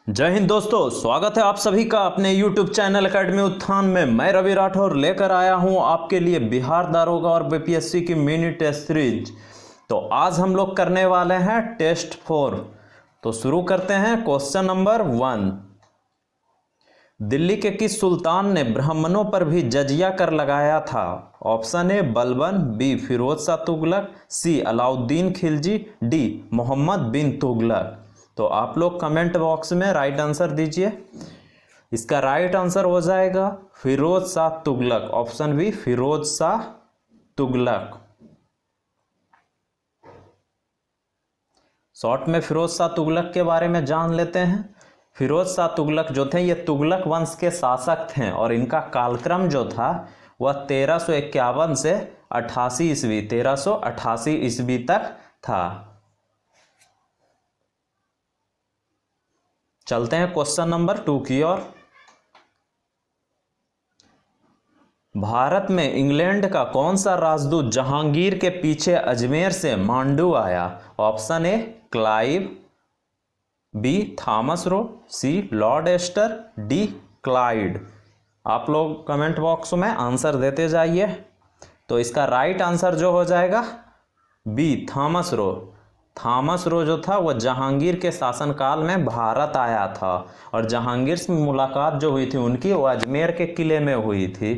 जय हिंद दोस्तों, स्वागत है आप सभी का अपने YouTube चैनल एकेडमी उत्थान में। मैं रवि राठौर लेकर आया हूं आपके लिए बिहार दारोगा और बीपीएससी की मिनी टेस्ट सीरीज। तो आज हम लोग करने वाले हैं टेस्ट 4। तो शुरू करते हैं। क्वेश्चन नंबर 1, दिल्ली के किस सुल्तान ने ब्राह्मणों पर भी जजिया कर लगाया था? Option A Balban, B Firoz Shah Tughlaq, C Alauddin Khilji, D Mohammad bin Tughlaq. तो आप लोग कमेंट बॉक्स में राइट आंसर दीजिए। इसका राइट आंसर हो जाएगा Firoz Shah Tughlaq. Option B Firoz Shah Tughlaq. Short में फिरोज शाह तुगलक के बारे में जान लेते हैं। फिरोज शाह तुगलक जो थे ये तुगलक वंश के शासक थे और इनका कालक्रम जो था वह 1351 से 88 ईस्वी 1388 ईस्वी तक था। चलते हैं क्वेश्चन नंबर 2 की ओर। भारत में इंग्लैंड का कौन सा राजदूत जहांगीर के पीछे अजमेर से मांडू आया? Option A Clive, B Thomas Roe, C Lord Aster, D Clyde. आप लोग कमेंट बॉक्स में आंसर देते जाइए। तो इसका राइट आंसर जो हो जाएगा B Thomas Roe. Thomas Roe जो था वह जहांगीर के शासनकाल में भारत आया था और जहांगीर से मुलाकात जो हुई थी उनकी वो अजमेर के किले में हुई थी।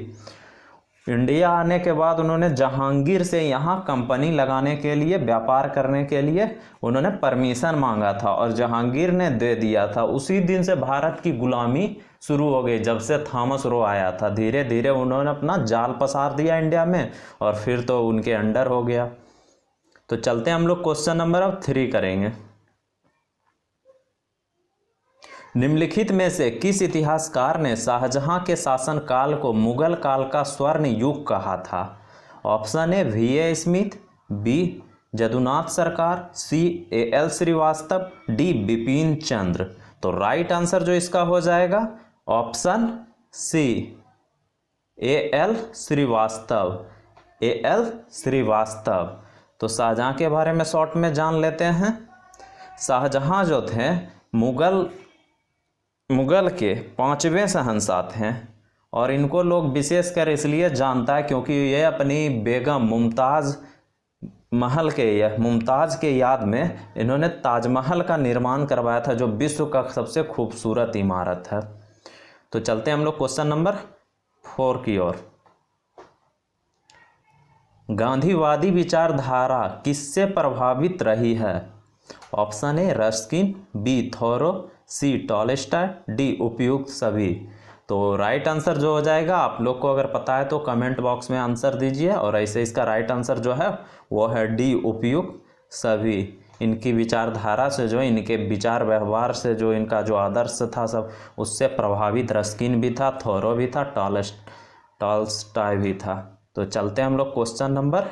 इंडिया आने के बाद उन्होंने जहांगीर से यहाँ कंपनी लगाने के लिए, व्यापार करने के लिए उन्होंने परमिशन मांगा था और जहांगीर ने दे दिया था। उसी दिन से भारत की गुलामी शुरू हो गई, जब से थॉमस रो आया था। धीरे धीरे उन्होंने अपना जाल पसार दिया इंडिया में और फिर तो उनके अंडर हो गया। तो चलते हैं हम लोग क्वेश्चन नंबर अब 3 करेंगे। निम्नलिखित में से किस इतिहासकार ने शाहजहां के शासनकाल को मुगल काल का स्वर्ण युग कहा था? Option A V A. Smith, B Jadunath Sarkar, C A L. Srivastava, D Bipin Chandra. तो राइट आंसर जो इसका हो जाएगा option C A L. Srivastava. A L. Srivastava. तो शाहजहां के बारे में शॉर्ट में जान लेते हैं। शाहजहां जो थे मुगल के 5वें शहंशाह थे और इनको लोग विशेषकर इसलिए जानता है क्योंकि ये अपनी बेगम मुमताज़ के याद में इन्होंने ताजमहल का निर्माण करवाया था, जो विश्व का सबसे खूबसूरत इमारत है। तो चलते हैं हम लोग क्वेश्चन नंबर 4 की ओर। गांधीवादी विचारधारा किससे प्रभावित रही है? Option A Ruskin, B Thoreau, C Tolstoy, D उपयुक्त सभी। तो राइट आंसर जो हो जाएगा, आप लोग को अगर पता है तो कमेंट बॉक्स में आंसर दीजिए। और ऐसे इसका राइट आंसर जो है वो है डी उपयुक्त सभी। इनकी विचारधारा से, जो इनके विचार व्यवहार से, जो इनका जो आदर्श था सब, उससे प्रभावित रस्किन भी था, थोरो भी था, टॉलस्टॉय भी था। तो चलते हैं हम लोग क्वेश्चन नंबर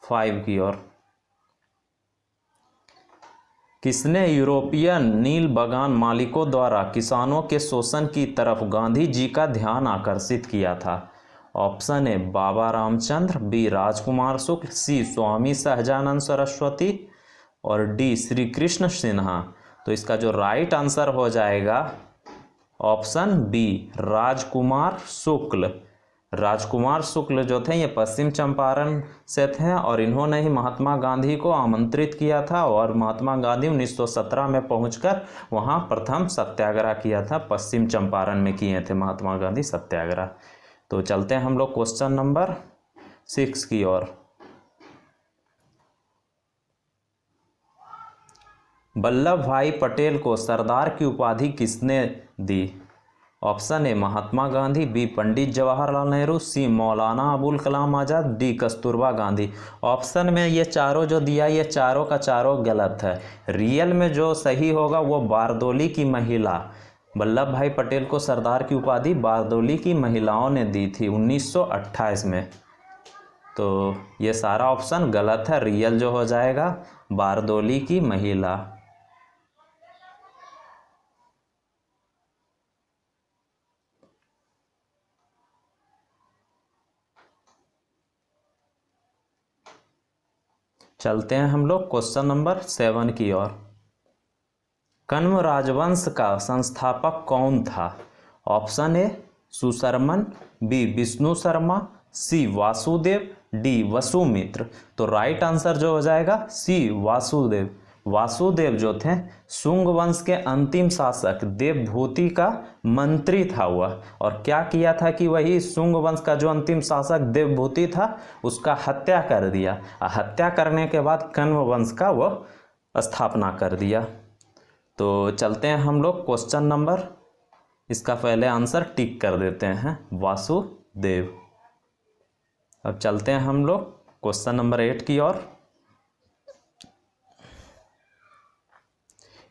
5 की ओर। किसने यूरोपियन नील बागान मालिकों द्वारा किसानों के शोषण की तरफ गांधी जी का ध्यान आकर्षित किया था? Option A Baba Ramchandra, B Rajkumar Shukla, C Swami Sahajanand Saraswati और डी श्री कृष्ण सिन्हा। तो इसका जो राइट आंसर हो जाएगा ऑप्शन बी राजकुमार शुक्ल। राजकुमार शुक्ल जो थे ये पश्चिम चंपारण से थे और इन्होंने ही महात्मा गांधी को आमंत्रित किया था और महात्मा गांधी 1917 में पहुंचकर वहां प्रथम सत्याग्रह किया था। पश्चिम चंपारण में किए थे महात्मा गांधी सत्याग्रह। तो चलते हैं हम लोग क्वेश्चन नंबर 6 की ओर। वल्लभ भाई पटेल को सरदार की उपाधि किसने दी? Option A Mahatma Gandhi, B Pandit Jawaharlal Nehru, C Maulana Abul Kalam Azad, D Kasturba Gandhi. Option में ये चारों जो दिया ये चारों का चारों गलत है। रियल में जो सही होगा वो बारदोली की महिला। वल्लभ भाई पटेल को सरदार की उपाधि बारदोली की महिलाओं ने दी थी 1928 में। तो ये सारा ऑप्शन गलत है। रियल जो हो जाएगा बारदोली की महिला। चलते हैं हम लोग क्वेश्चन नंबर 7 की ओर। कण्व राजवंश का संस्थापक कौन था? Option A Susharman, B Vishnu Sharma, C Vasudev, D Vasumitra. तो राइट आंसर जो हो जाएगा सी वासुदेव। वासुदेव जो थे शुंग वंश के अंतिम शासक देवभूति का मंत्री था वह, और क्या किया था कि वही शुंग वंश का जो अंतिम शासक देवभूति था उसका हत्या कर दिया। हत्या करने के बाद कण्व वंश का वह स्थापना कर दिया। तो चलते हैं हम लोग क्वेश्चन नंबर, इसका पहले आंसर टिक कर देते हैं वासुदेव। अब चलते हैं हम लोग क्वेश्चन नंबर 8 की ओर।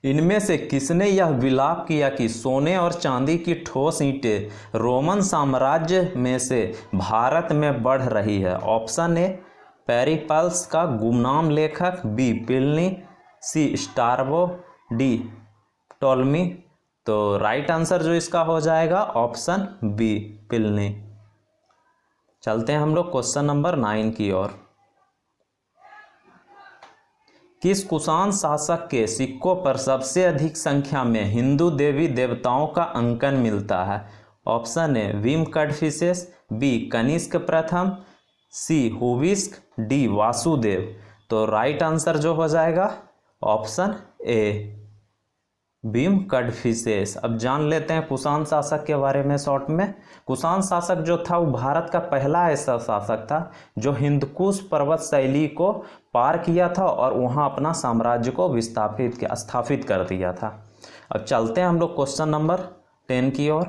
इनमें से किसने यह विलाप किया कि सोने और चांदी की ठोस ईंटें रोमन साम्राज्य में से भारत में बढ़ रही है? ऑप्शन ए पेरिपल्स का गुमनाम लेखक, बी प्लिनी, सी स्ट्रैबो, डी टोल्मी। तो राइट आंसर जो इसका हो जाएगा ऑप्शन बी प्लिनी। चलते हैं हम लोग क्वेश्चन नंबर 9 की ओर। किस कुषाण शासक के सिक्कों पर सबसे अधिक संख्या में हिंदू देवी देवताओं का अंकन मिलता है? Option A Vima Kadphises, B Kanishka प्रथम, सी हुविस्क, डी वासुदेव। तो राइट आंसर जो हो जाएगा ऑप्शन ए भीम कड़फिसेस। अब जान लेते हैं कुषाण शासक के बारे में शॉर्ट में। कुषाण शासक जो था वो भारत का पहला ऐसा शासक था जो हिंदकुश पर्वत शैली को पार किया था और वहाँ अपना साम्राज्य को स्थापित कर दिया था। अब चलते हैं हम लोग क्वेश्चन नंबर 10 की ओर।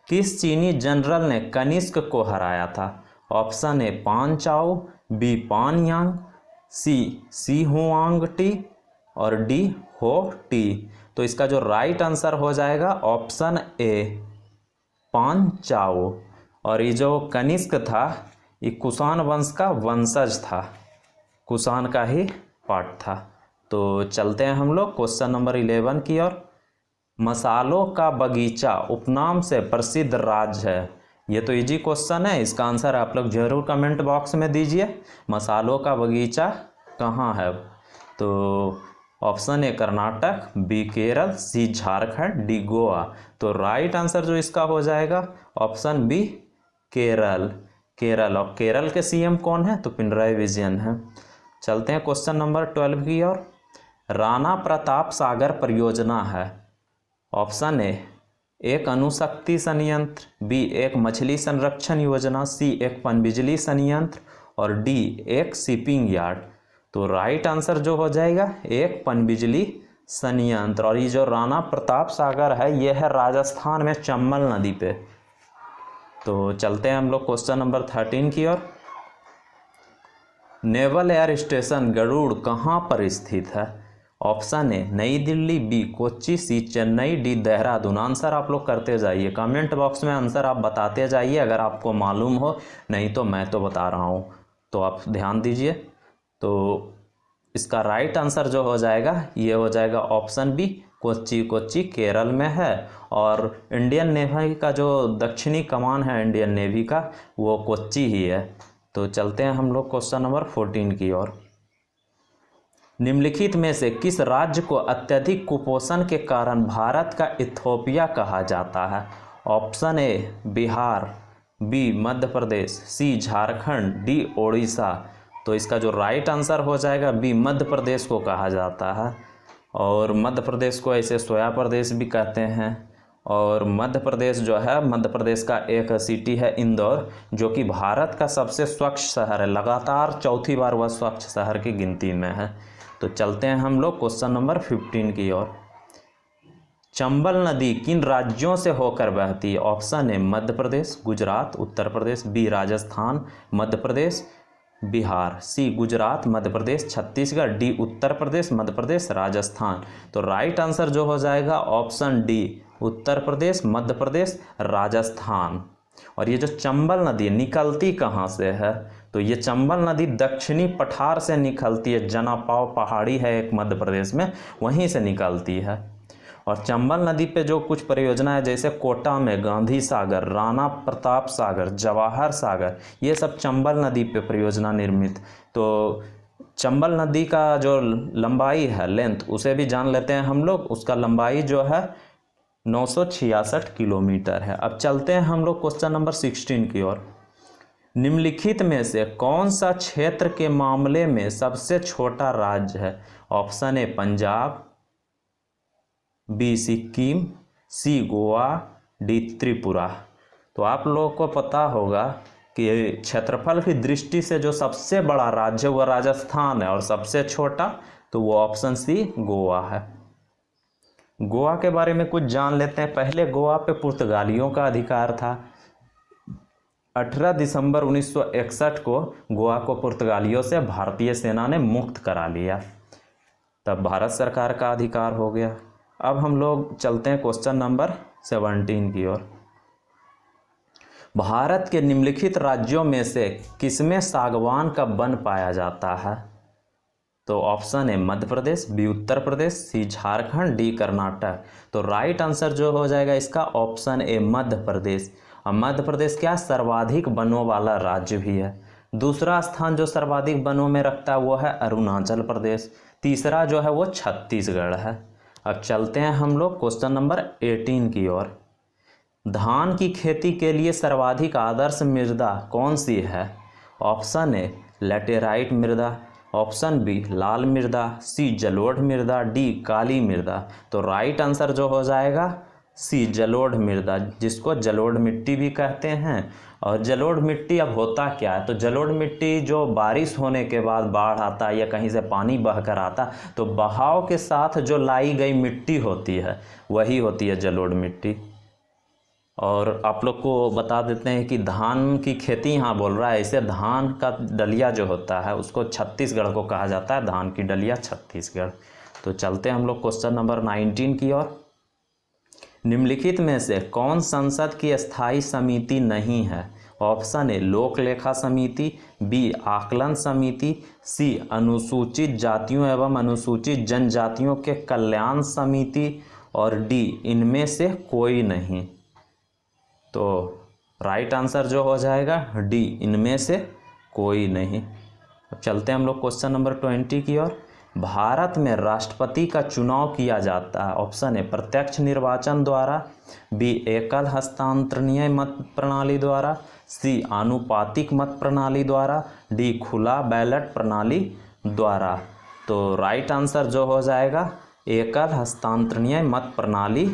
किस चीनी जनरल ने कनिष्क को हराया था? ऑप्शन ए पान चाओ, बी पान यांग, सी हुआंग टी और डी हो टी। तो इसका जो राइट आंसर हो जाएगा ऑप्शन ए पान चाओ। और ये जो कनिष्क था ये कुषाण वंश का वंशज था, कुषाण का ही पार्ट था। तो चलते हैं हम लोग क्वेश्चन नंबर 11 की ओर। मसालों का बगीचा उपनाम से प्रसिद्ध राज्य है। ये तो इजी क्वेश्चन है, इसका आंसर आप लोग जरूर कमेंट बॉक्स में दीजिए। मसालों का बगीचा कहाँ है? तो option A Karnataka, B Kerala, C Jharkhand, D Goa. तो राइट आंसर जो इसका हो जाएगा ऑप्शन बी केरल। केरल, और केरल के सीएम कौन है? तो पिनराई विजयन है। चलते हैं क्वेश्चन नंबर 12 की ओर। राणा प्रताप सागर परियोजना है। ऑप्शन ए एक अणुशक्ति संयंत्र, बी एक मछली संरक्षण योजना, सी एक पनबिजली संयंत्र और डी एक शिपिंग यार्ड। तो राइट आंसर जो हो जाएगा एक पनबिजली संयंत्र। और ये जो राणा प्रताप सागर है ये है राजस्थान में चंबल नदी पे। तो चलते हैं हम लोग क्वेश्चन नंबर 13 की ओर। नेवल एयर स्टेशन गरुड़ कहाँ पर स्थित है? ऑप्शन ए नई दिल्ली, बी कोच्चि, सी चेन्नई, डी देहरादून। आंसर आप लोग करते जाइए, कमेंट बॉक्स में आंसर आप बताते जाइए अगर आपको मालूम हो, नहीं तो मैं तो बता रहा हूँ, तो आप ध्यान दीजिए। तो इसका राइट आंसर जो हो जाएगा ये हो जाएगा ऑप्शन बी कोच्चि। कोच्चि केरल में है और इंडियन नेवी का जो दक्षिणी कमान है इंडियन नेवी का वो कोच्चि ही है। तो चलते हैं हम लोग क्वेश्चन नंबर 14 की ओर। निम्नलिखित में से किस राज्य को अत्यधिक कुपोषण के कारण भारत का इथोपिया कहा जाता है? Option A Bihar, B Madhya Pradesh, C Jharkhand, D Odisha. तो इसका जो राइट आंसर हो जाएगा बी मध्य प्रदेश को कहा जाता है। और मध्य प्रदेश को ऐसे सोया प्रदेश भी कहते हैं। और मध्य प्रदेश जो है, मध्य प्रदेश का एक सिटी है इंदौर, जो कि भारत का सबसे स्वच्छ शहर है, लगातार चौथी बार वह स्वच्छ शहर की गिनती में है। तो चलते हैं हम लोग क्वेश्चन नंबर 15 की ओर। चंबल नदी किन राज्यों से होकर बहती है? Option A Madhya Pradesh, Gujarat, Uttar Pradesh, B Rajasthan, Madhya Pradesh, Bihar, C Gujarat, Madhya Pradesh, Chhattisgarh, D Uttar Pradesh, Madhya Pradesh, Rajasthan. तो राइट आंसर जो हो जाएगा ऑप्शन डी उत्तर प्रदेश, मध्य प्रदेश, राजस्थान। और ये जो चंबल नदी निकलती कहाँ से है? तो ये चंबल नदी दक्षिणी पठार से निकलती है, जनापाव पहाड़ी है एक मध्य प्रदेश में, वहीं से निकलती है। और चंबल नदी पे जो कुछ परियोजना है जैसे कोटा में गांधी सागर, राणा प्रताप सागर, जवाहर सागर, ये सब चंबल नदी पे परियोजना निर्मित। तो चंबल नदी का जो लंबाई है, लेंथ, उसे भी जान लेते हैं हम लोग। उसका लंबाई जो है 966 किलोमीटर है। अब चलते हैं हम लोग क्वेश्चन नंबर 16 की ओर। निम्नलिखित में से कौन सा क्षेत्र के मामले में सबसे छोटा राज्य है? Option A Punjab, B Sikkim, C Goa, D Tripura. तो आप लोगों को पता होगा कि क्षेत्रफल की दृष्टि से जो सबसे बड़ा राज्य वह राजस्थान है और सबसे छोटा तो वो ऑप्शन सी गोवा है। गोवा के बारे में कुछ जान लेते हैं। पहले गोवा पे पुर्तगालियों का अधिकार था। 18 दिसंबर 1961 को गोवा को पुर्तगालियों से भारतीय सेना ने मुक्त करा लिया, तब भारत सरकार का अधिकार हो गया। अब हम लोग चलते हैं क्वेश्चन नंबर 17 की ओर। भारत के निम्नलिखित राज्यों में से किसमें सागवान का वन पाया जाता है? तो ऑप्शन है Madhya Pradesh, B Uttar Pradesh, C Jharkhand, D Karnataka. तो राइट आंसर जो हो जाएगा इसका ऑप्शन ए मध्य प्रदेश। और मध्य प्रदेश क्या सर्वाधिक वनों वाला राज्य भी है। दूसरा स्थान जो सर्वाधिक वनों में रखता है वो है अरुणाचल प्रदेश। तीसरा जो है वो छत्तीसगढ़ है। अब चलते हैं हम लोग क्वेश्चन नंबर 18 की ओर। धान की खेती के लिए सर्वाधिक आदर्श मृदा कौन सी है? ऑप्शन ए लैटेराइट मृदा, ऑप्शन बी लाल मृदा, सी जलोढ़ मृदा, डी काली मृदा। तो राइट आंसर जो हो जाएगा सी जलोढ़ मृदा, जिसको जलोढ़ मिट्टी भी कहते हैं। और जलोढ़ मिट्टी अब होता क्या है? तो जलोढ़ मिट्टी जो बारिश होने के बाद बाढ़ आता है या कहीं से पानी बह कर आता तो बहाव के साथ जो लाई गई मिट्टी होती है वही होती है जलोढ़ मिट्टी। और आप लोग को बता देते हैं कि धान की खेती यहाँ बोल रहा है, इसे धान का डलिया जो होता है उसको छत्तीसगढ़ को कहा जाता है, धान की डलिया छत्तीसगढ़। तो चलते हैं हम लोग क्वेश्चन नंबर 19 की ओर। निम्नलिखित में से कौन संसद की स्थायी समिति नहीं है? ऑप्शन ए लोक लेखा समिति, बी आकलन समिति, सी अनुसूचित जातियों एवं अनुसूचित जनजातियों के कल्याण समिति और डी इनमें से कोई नहीं। तो राइट आंसर जो हो जाएगा डी इनमें से कोई नहीं। अब चलते हैं हम लोग क्वेश्चन नंबर 20 की ओर। भारत में राष्ट्रपति का चुनाव किया जाता है। ऑप्शन ए प्रत्यक्ष निर्वाचन द्वारा, बी एकल हस्तांतरणीय मत प्रणाली द्वारा, सी आनुपातिक मत प्रणाली द्वारा, डी खुला बैलेट प्रणाली द्वारा। तो राइट आंसर जो हो जाएगा एकल हस्तांतरणीय मत प्रणाली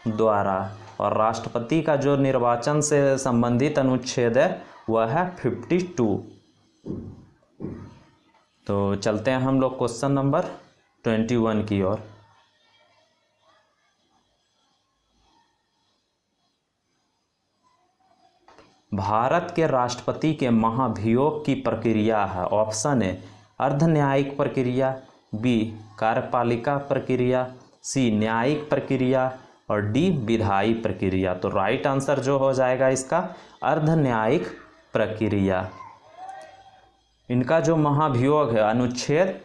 द्वारा। और राष्ट्रपति का जो निर्वाचन से संबंधित अनुच्छेद है वह है 52। तो चलते हैं हम लोग क्वेश्चन नंबर 21 की ओर। भारत के राष्ट्रपति के महाभियोग की प्रक्रिया है। ऑप्शन ए अर्ध न्यायिक प्रक्रिया, बी कार्यपालिका प्रक्रिया, सी न्यायिक प्रक्रिया और डी विधायी प्रक्रिया। तो राइट आंसर जो हो जाएगा इसका अर्ध न्यायिक प्रक्रिया। इनका जो महाभियोग है अनुच्छेद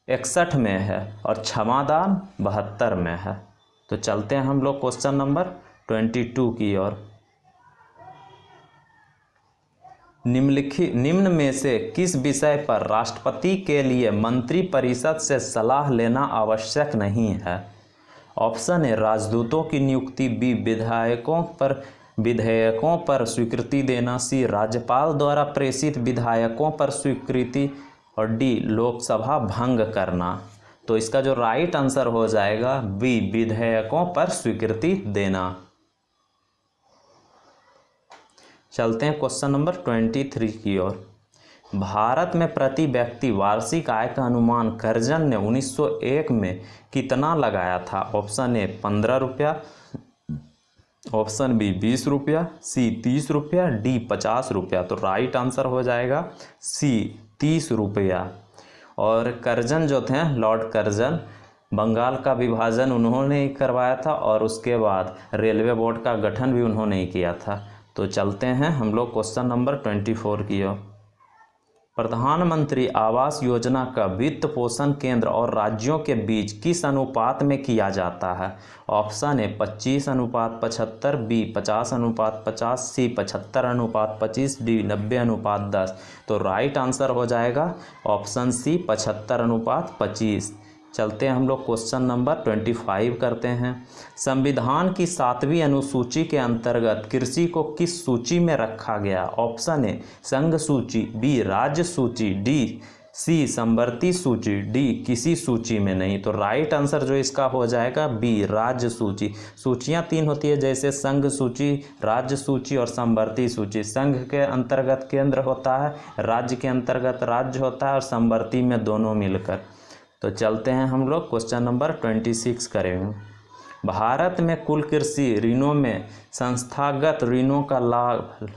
61 में है और क्षमादान 72 में है। तो चलते हैं हम लोग क्वेश्चन नंबर 22 की ओर। निम्न में से किस विषय पर राष्ट्रपति के लिए मंत्रिपरिषद से सलाह लेना आवश्यक नहीं है? ऑप्शन ए राजदूतों की नियुक्ति, बी विधेयकों पर स्वीकृति देना, सी राज्यपाल द्वारा प्रेषित विधायकों पर स्वीकृति और डी लोकसभा भंग करना। तो इसका जो राइट आंसर हो जाएगा बी विधेयकों पर स्वीकृति देना। चलते हैं क्वेश्चन नंबर 23 की ओर। भारत में प्रति व्यक्ति वार्षिक आय का अनुमान कर्जन ने 1901 में कितना लगाया था? ऑप्शन ए 15 रुपया, ऑप्शन बी 20 रुपया, सी 30 रुपया, डी 50 रुपया। तो राइट आंसर हो जाएगा सी 30 रुपया। और कर्जन जो थे लॉर्ड कर्जन, बंगाल का विभाजन उन्होंने ही करवाया था और उसके बाद रेलवे बोर्ड का गठन भी उन्होंने ही किया था। तो चलते हैं हम लोग क्वेश्चन नंबर 24 की ओर। प्रधानमंत्री आवास योजना का वित्त पोषण केंद्र और राज्यों के बीच किस अनुपात में किया जाता है? Option A 25:75, B 50:50, C 75:25, D 90:10। तो राइट आंसर हो जाएगा ऑप्शन सी 75:25। चलते हैं हम लोग क्वेश्चन नंबर 25 करते हैं। संविधान की 7वीं अनुसूची के अंतर्गत कृषि को किस सूची में रखा गया? ऑप्शन ए संघ सूची, बी राज्य सूची, डी सी समवर्ती सूची, डी किसी सूची में नहीं। तो राइट आंसर जो इसका हो जाएगा बी राज्य सूची। सूचियां 3 होती है, जैसे संघ सूची, राज्य सूची और समवर्ती सूची। संघ के अंतर्गत केंद्र होता है, राज्य के अंतर्गत राज्य होता है और समवर्ती में दोनों मिलकर। तो चलते हैं हम लोग क्वेश्चन नंबर 26 करेंगे। भारत में कुल कृषि ऋणों में संस्थागत ऋणों का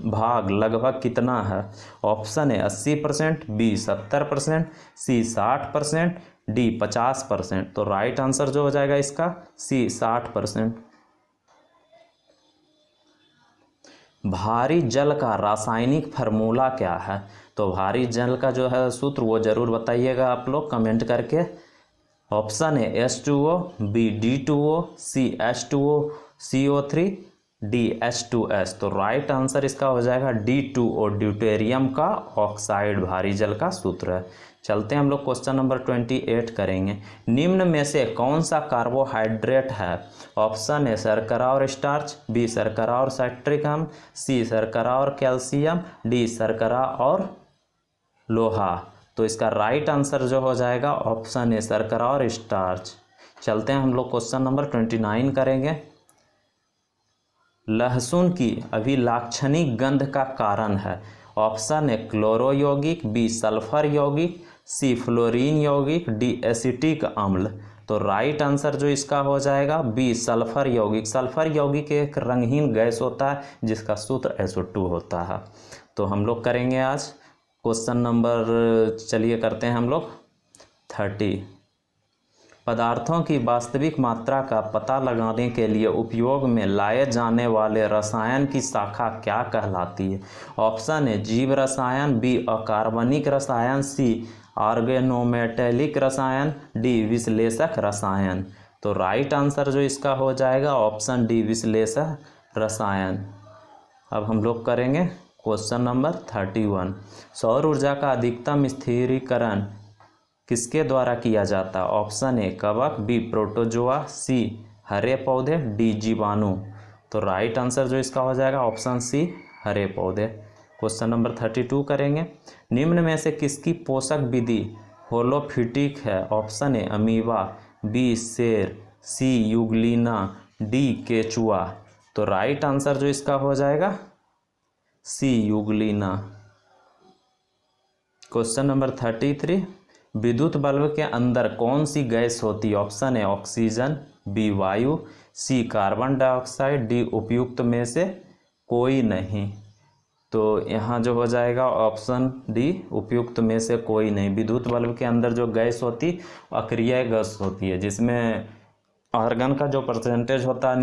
भाग लगभग कितना है? Option A 80%, B 70%, C 60%, D 50%। तो राइट आंसर जो हो जाएगा इसका सी 60%। भारी जल का रासायनिक फार्मूला क्या है? तो भारी जल का जो है सूत्र वो जरूर बताइएगा आप लोग कमेंट करके। ऑप्शन है H2O, बी D2O, सी H2O CO3, डी H2S। तो राइट आंसर इसका हो जाएगा D2O, ड्यूटेरियम का ऑक्साइड भारी जल का सूत्र है। चलते हैं हम लोग क्वेश्चन नंबर 28 करेंगे। निम्न में से कौन सा कार्बोहाइड्रेट है? ऑप्शन है शर्करा और स्टार्च, बी शर्करा और साइट्रिक अम्ल, सी शर्करा और कैल्शियम, डी शर्करा और लोहा। तो इसका राइट आंसर जो हो जाएगा ऑप्शन है शर्करा और स्टार्च। चलते हैं हम लोग क्वेश्चन नंबर 29 करेंगे। लहसुन की अभिलाक्षणिक गंध का कारण है? ऑप्शन है क्लोरो यौगिक, बी सल्फर यौगिक, सी फ्लोरीन यौगिक, डी एसिटिक अम्ल। तो राइट आंसर जो इसका हो जाएगा बी सल्फर यौगिक। सल्फर यौगिक एक रंगहीन गैस होता है जिसका सूत्र SO2 होता है। तो हम लोग करेंगे आज क्वेश्चन नंबर, चलिए करते हैं हम लोग 30। पदार्थों की वास्तविक मात्रा का पता लगाने के लिए उपयोग में लाए जाने वाले रसायन की शाखा क्या कहलाती है? ऑप्शन है जीव रसायन, बी अकार्बनिक रसायन, सी ऑर्गेनोमेटेलिक रसायन, डी विश्लेषक रसायन। तो राइट आंसर जो इसका हो जाएगा ऑप्शन डी विश्लेषक रसायन। अब हम लोग करेंगे क्वेश्चन नंबर 31। सौर ऊर्जा का अधिकतम स्थिरीकरण किसके द्वारा किया जाता है? ऑप्शन ए कवक, बी प्रोटोजोआ, सी हरे पौधे, डी जीवाणु। तो राइट आंसर जो इसका हो जाएगा ऑप्शन सी हरे पौधे। क्वेश्चन नंबर 32 करेंगे। निम्न में से किसकी पोषक विधि होलोफिटिक है? ऑप्शन ए अमीबा, बी शेर, सी यूग्लिना, डी केचुआ। तो राइट आंसर जो इसका हो जाएगा सी यूग्लिना। Question number 33। विद्युत बल्ब के अंदर कौन सी गैस होती है? ऑप्शन है ऑक्सीजन, बी वायु, सी कार्बन डाइऑक्साइड, डी उपयुक्त में से कोई नहीं। तो यहाँ जो हो जाएगा ऑप्शन डी उपयुक्त में से कोई नहीं। विद्युत बल्ब के अंदर जो गैस होती अक्रिय गैस होती है, जिसमें आर्गन का जो परसेंटेज होता है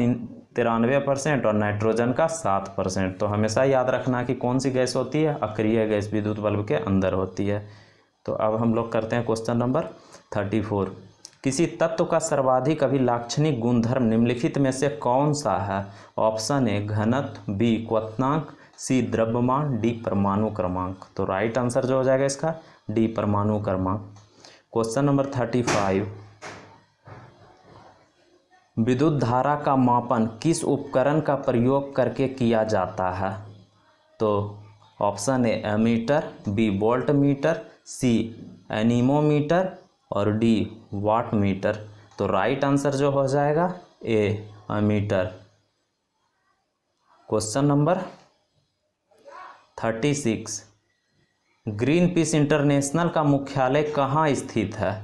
93% और नाइट्रोजन का 7%। तो हमेशा याद रखना कि कौन सी गैस होती है, अक्रिय गैस विद्युत बल्ब के अंदर होती है। तो अब हम लोग करते हैं क्वेश्चन नंबर 34। किसी तत्व का सर्वाधिक अभिलाक्षणिक गुणधर्म निम्नलिखित में से कौन सा है? ऑप्शन ए घनत्व, बी क्वथनांक, सी द्रव्यमान, डी परमाणु क्रमांक। तो राइट आंसर जो हो जाएगा इसका डी परमाणु क्रमांक। Question number 35। विद्युत धारा का मापन किस उपकरण का प्रयोग करके किया जाता है? तो option A ammeter, B voltmeter, C anemometer और डी वाट मीटर। तो राइट आंसर जो हो जाएगा A ammeter. Question number 36। Greenpeace international का मुख्यालय कहाँ स्थित है?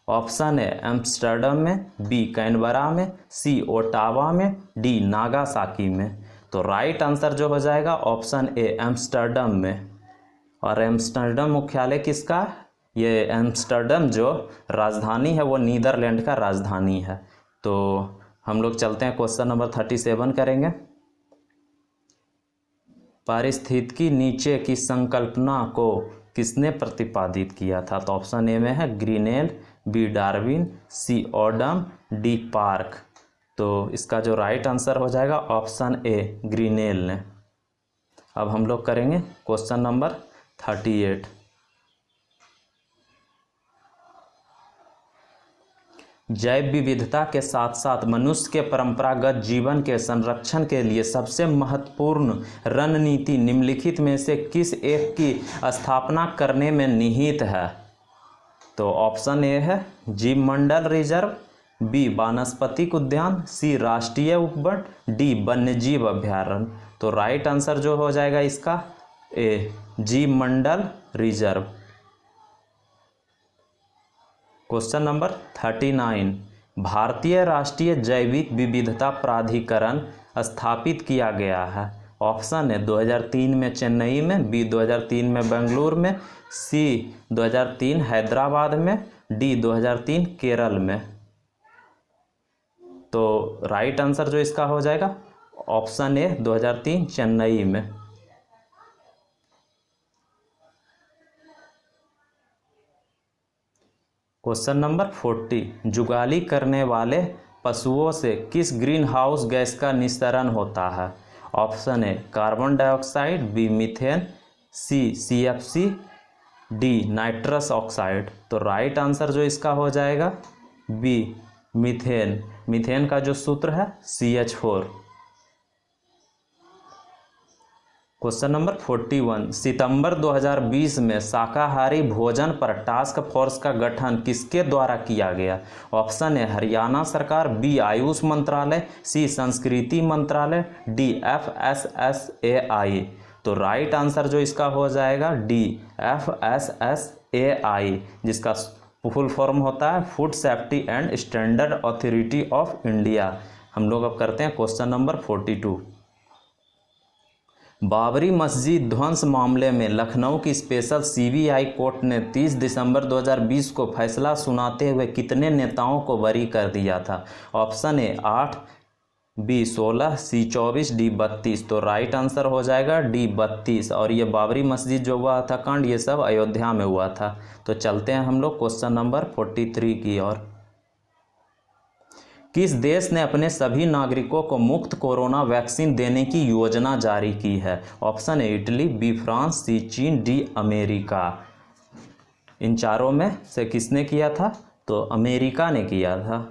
ऑप्शन है एम्स्टर्डम में, बी कैनबरा में, सी ओटावा में, डी नागासाकी में। तो राइट आंसर जो हो जाएगा ऑप्शन ए एम्स्टर्डम में। और एम्स्टर्डम मुख्यालय किसका? ये एम्स्टर्डम जो राजधानी है वो नीदरलैंड का राजधानी है। तो हम लोग चलते हैं क्वेश्चन नंबर 37 करेंगे। पारिस्थितिकी नीचे की संकल्पना को किसने प्रतिपादित किया था? तो ऑप्शन ए में है ग्रीनेल, बी डार्विन, सी ऑडम, डी पार्क। तो इसका जो राइट आंसर हो जाएगा ऑप्शन ए ग्रीनेल ने। अब हम लोग करेंगे क्वेश्चन नंबर 38। जैव विविधता के साथ साथ मनुष्य के परंपरागत जीवन के संरक्षण के लिए सबसे महत्वपूर्ण रणनीति निम्नलिखित में से किस एक की स्थापना करने में निहित है? तो ऑप्शन ए है जीव मंडल रिजर्व, बी वानस्पतिक उद्यान, सी राष्ट्रीय उपवन, डी वन्यजीव अभ्यारण्य। तो राइट आंसर जो हो जाएगा इसका ए जीव मंडल रिजर्व। Question number 39। भारतीय राष्ट्रीय जैविक विविधता प्राधिकरण स्थापित किया गया है। ऑप्शन है 2003 में चेन्नई में, बी 2003 में बेंगलुरु में, सी 2003 हैदराबाद में, डी 2003 केरल में। तो राइट आंसर जो इसका हो जाएगा ऑप्शन ए 2003 चेन्नई में। Question number 40। जुगाली करने वाले पशुओं से किस ग्रीन हाउस गैस का निस्सरण होता है? Option A carbon dioxide, B methane, C CFC, D nitrous oxide. तो राइट आंसर जो इसका हो जाएगा बी मीथेन। मीथेन का जो सूत्र है CH4। Question number 41। सितंबर 2020 में शाकाहारी भोजन पर टास्क फोर्स का गठन किसके द्वारा किया गया? ऑप्शन है हरियाणा सरकार, बी आयुष मंत्रालय, सी संस्कृति मंत्रालय, डी FSSAI। तो राइट आंसर जो इसका हो जाएगा डी FSSAI, जिसका फुल फॉर्म होता है food safety and standard authority of India. हम लोग अब करते हैं क्वेश्चन नंबर 42। बाबरी मस्जिद ध्वंस मामले में लखनऊ की स्पेशल CBI कोर्ट ने 30 दिसंबर 2020 को फैसला सुनाते हुए कितने नेताओं को बरी कर दिया था? Option A 8, B 16, C 24, D 32। तो राइट आंसर हो जाएगा डी 32। और ये बाबरी मस्जिद जो हुआ था कांड, ये सब अयोध्या में हुआ था। तो चलते हैं हम लोग क्वेश्चन नंबर 43 की ओर। किस देश ने अपने सभी नागरिकों को मुफ्त कोरोना वैक्सीन देने की योजना जारी की है? Option A Italy, B France, C चीन, डी अमेरिका। इन चारों में से किसने किया था? तो अमेरिका ने किया था।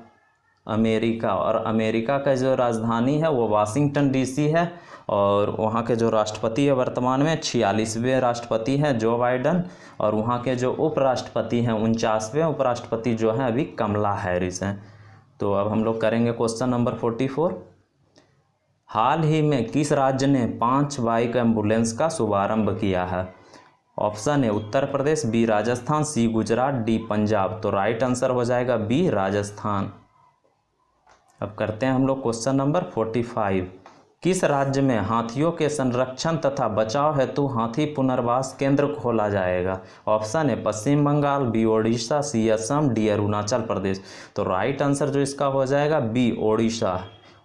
अमेरिका। और अमेरिका का जो राजधानी है वो वाशिंगटन DC है। और वहाँ के जो राष्ट्रपति है वर्तमान में 46वें राष्ट्रपति हैं जो बाइडन। और वहाँ के जो उपराष्ट्रपति हैं 49वें उपराष्ट्रपति जो हैं अभी कमला हैरिस हैं। तो अब हम लोग करेंगे क्वेश्चन नंबर 44। हाल ही में किस राज्य ने 5 बाइक एम्बुलेंस का शुभारंभ किया है? ऑप्शन है उत्तर प्रदेश, बी राजस्थान, सी गुजरात, डी पंजाब। तो राइट आंसर हो जाएगा बी राजस्थान। अब करते हैं हम लोग क्वेश्चन नंबर 45। किस राज्य में हाथियों के संरक्षण तथा बचाव हेतु हाथी पुनर्वास केंद्र खोला जाएगा? ऑप्शन है पश्चिम बंगाल, बी ओडिशा, सी असम, डी अरुणाचल प्रदेश। तो राइट आंसर जो इसका हो जाएगा बी ओडिशा।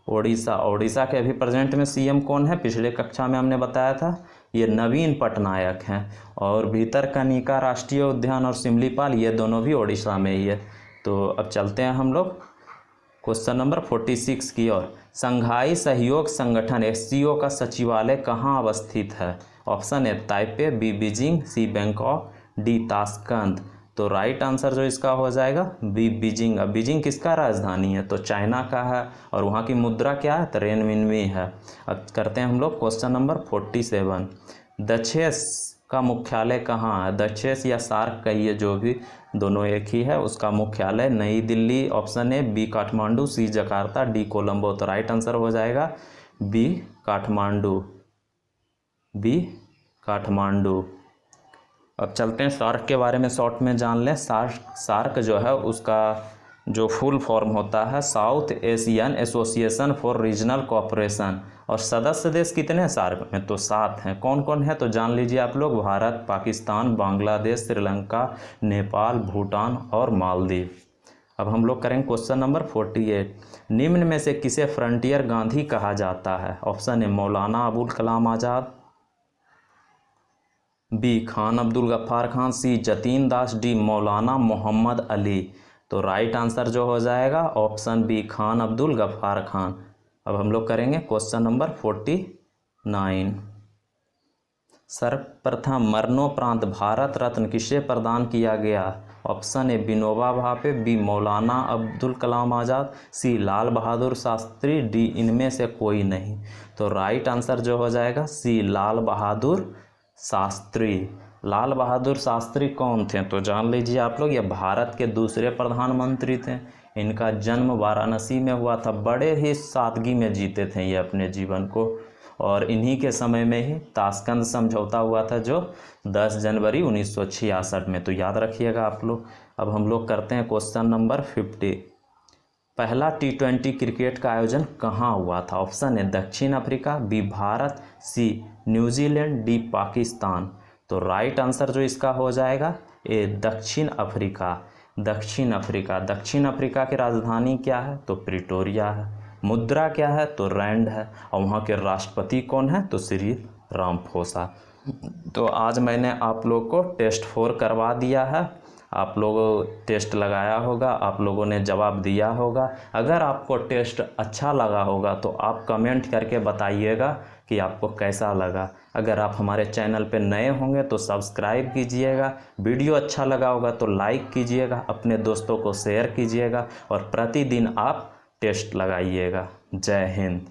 ओडिशा के अभी प्रेजेंट में CM कौन है? पिछले कक्षा में हमने बताया था ये नवीन पटनायक हैं। और भीतरकनिका राष्ट्रीय उद्यान और सिमलीपाल ये दोनों भी ओडिशा में ही है। तो अब चलते हैं हम लोग क्वेश्चन नंबर 46 की ओर। संघाई सहयोग संगठन SCO का सचिवालय कहाँ अवस्थित है? ऑप्शन है ताइपे, बी बीजिंग, सी बैंकॉक, डी ताशकंद। तो राइट आंसर जो इसका हो जाएगा बी बीजिंग। अब बीजिंग किसका राजधानी है? तो चाइना का है। और वहाँ की मुद्रा क्या है? तो रेनमिनवी है। अब करते हैं हम लोग क्वेश्चन नंबर 47। दक्षेस का मुख्यालय कहाँ है? दक्षेस या सार्क कहिए, जो भी, दोनों एक ही है। उसका मुख्यालय नई दिल्ली। ऑप्शन है बी काठमांडू, सी जकार्ता, डी कोलंबो। तो राइट आंसर हो जाएगा बी काठमांडू। बी काठमांडू। अब चलते हैं सार्क के बारे में शॉर्ट में जान लें। सार्क जो है उसका जो फुल फॉर्म होता है south Asian association for regional cooperation. और सदस्य देश कितने हैं सार्क में? तो 7 हैं। कौन कौन है? तो जान लीजिए आप लोग। भारत, पाकिस्तान, बांग्लादेश, श्रीलंका, नेपाल, भूटान और मालदीव। अब हम लोग करेंगे क्वेश्चन नंबर 48। निम्न में से किसे फ्रंटियर गांधी कहा जाता है? ऑप्शन है मौलाना अबुल कलाम आज़ाद, बी खान अब्दुल गफ्फार खान, सी जतीन दास, डी मौलाना मोहम्मद अली। तो राइट आंसर जो हो जाएगा ऑप्शन बी खान अब्दुल गफ्फार खान। अब हम लोग करेंगे क्वेश्चन नंबर 49। सर्वप्रथम मरणोपरांत भारत रत्न किसे प्रदान किया गया? Option A Vinoba Bhave, B Maulana Abdul Kalam Azad, C Lal Bahadur Shastri, D इनमें से कोई नहीं। तो राइट आंसर जो हो जाएगा सी लाल बहादुर शास्त्री। लाल बहादुर शास्त्री कौन थे तो जान लीजिए आप लोग, ये भारत के दूसरे प्रधानमंत्री थे। इनका जन्म वाराणसी में हुआ था। बड़े ही सादगी में जीते थे ये अपने जीवन को, और इन्हीं के समय में ही ताशकंद समझौता हुआ था जो 10 जनवरी 1966 में। तो याद रखिएगा आप लोग। अब हम लोग करते हैं क्वेश्चन नंबर 50। पहला T20 क्रिकेट का आयोजन कहाँ हुआ था? ऑप्शन ए दक्षिण अफ्रीका, बी भारत, सी न्यूजीलैंड, डी पाकिस्तान। तो राइट आंसर जो इसका हो जाएगा ए दक्षिण अफ्रीका। दक्षिण अफ्रीका। दक्षिण अफ्रीका की राजधानी क्या है तो प्रिटोरिया है। मुद्रा क्या है तो रैंड है। और वहाँ के राष्ट्रपति कौन है तो श्री रामफोसा। तो आज मैंने आप लोग को टेस्ट 4 करवा दिया है। आप लोगों टेस्ट लगाया होगा, आप लोगों ने जवाब दिया होगा। अगर आपको टेस्ट अच्छा लगा होगा तो आप कमेंट करके बताइएगा कि आपको कैसा लगा। अगर आप हमारे चैनल पे नए होंगे तो सब्सक्राइब कीजिएगा। वीडियो अच्छा लगा होगा तो लाइक कीजिएगा, अपने दोस्तों को शेयर कीजिएगा और प्रतिदिन आप टेस्ट लगाइएगा। जय हिंद।